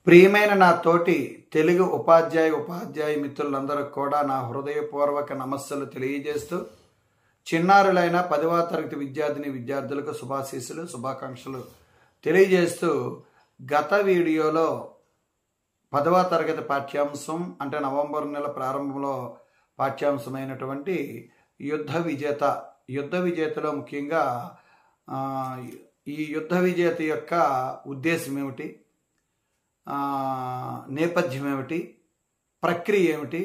ప్రియమైన నా తోటి తెలుగు ఉపాధ్యాయ మిత్రులందరికీ కూడా నా హృదయపూర్వక నమస్సులు తెలియజేస్తూ చిన్నారులైన 10వ తరగతి విద్యార్థులకు శుభాకాంక్షలు తెలియజేస్తూ గత వీడియోలో 10వ తరగతి పాఠ్యాంశం అంటే నవంబర్ నెల ప్రారంభంలో పాఠ్యాంశమైనటువంటి యుద్ధ విజేతలో ముఖ్యంగా ఈ యుద్ధ విజేత యొక్క ఉద్దేశం ఏమిటి, నేపథ్యం ఏమిటి, ప్రక్రియ ఏమిటి,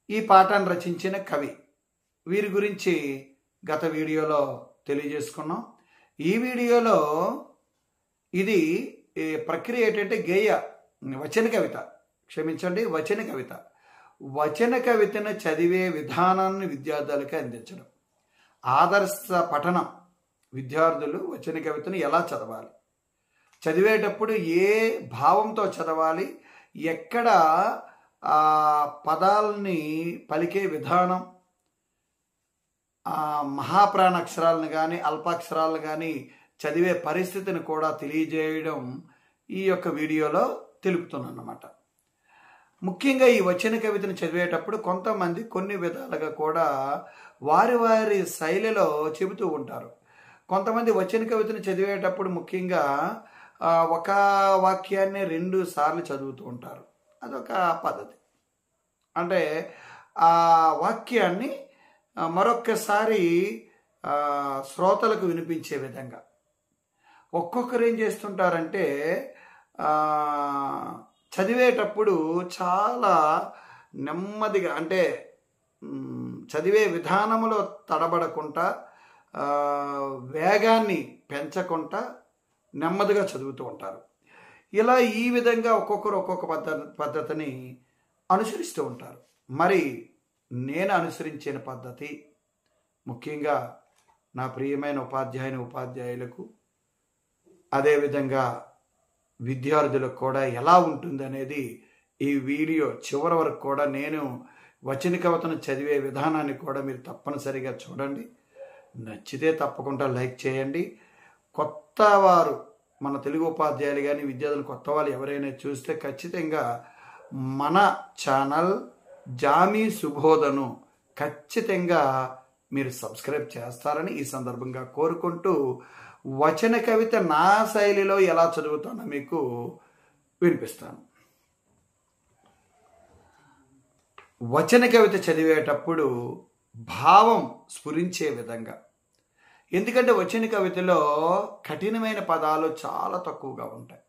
ఈ పాఠాన్ని రచించిన కవి, వీరి గురించి గత వీడియోలో తెలియజేసుకున్నాం. ఈ వీడియోలో ఇది ప్రక్రియ ఏంటంటే వచన కవితను చదివే విధానాన్ని విద్యార్థులకి అందించడం. ఆదర్శ పఠనం, విద్యార్థులు వచన కవితను ఎలా చదవాలి, చదివేటప్పుడు ఏ భావంతో చదవాలి, ఎక్కడ పదాలని పలికే విధానం, మహాప్రాణ అక్షరాలను కానీ అల్పాక్షరాలను కానీ చదివే పరిస్థితిని కూడా తెలియజేయడం ఈ యొక్క వీడియోలో తెలుపుతున్నాను అన్నమాట. ముఖ్యంగా ఈ వచన కవితను చదివేటప్పుడు కొంతమంది కొన్ని విధాలుగా కూడా వారి శైలిలో చెబుతూ ఉంటారు. కొంతమంది వచన కవితను చదివేటప్పుడు ముఖ్యంగా ఒక వాక్యాన్ని 2 సార్లు చదువుతూ ఉంటారు. అదొక పద్ధతి. అంటే ఆ వాక్యాన్ని మరొక్కసారి శ్రోతలకు వినిపించే విధంగా. ఒక్కొక్కరు ఏం చేస్తుంటారంటే చదివేటప్పుడు చాలా నెమ్మదిగా, అంటే చదివే విధానంలో తడబడకుండా, వేగాన్ని పెంచకుండా నెమ్మదిగా చదువుతూ ఉంటారు. ఇలా ఈ విధంగా ఒక్కొక్కరు ఒక్కొక్క పద్ధతిని అనుసరిస్తూ ఉంటారు. మరి నేను అనుసరించిన పద్ధతి ముఖ్యంగా నా ప్రియమైన ఉపాధ్యాయులకు అదేవిధంగా విద్యార్థులకు కూడా ఎలా ఉంటుంది అనేది ఈ వీడియో చివరి వరకు కూడా నేను వచన కవితను చదివే విధానాన్ని కూడా మీరు తప్పనిసరిగా చూడండి. నచ్చితే తప్పకుండా లైక్ చేయండి. కొత్త వారు, మన తెలుగు ఉపాధ్యాయులు కానీ విద్యార్థులు కొత్త వాళ్ళు ఎవరైనా చూస్తే ఖచ్చితంగా మన ఛానల్ జామీ సుబోధను ఖచ్చితంగా మీరు సబ్స్క్రైబ్ చేస్తారని ఈ సందర్భంగా కోరుకుంటూ వచన కవిత నా శైలిలో ఎలా చదువుతానో మీకు వినిపిస్తాను. వచన కవిత చదివేటప్పుడు భావం స్ఫురించే విధంగా, ఎందుకంటే వచన కవితలో కఠినమైన పదాలు చాలా తక్కువగా ఉంటాయి.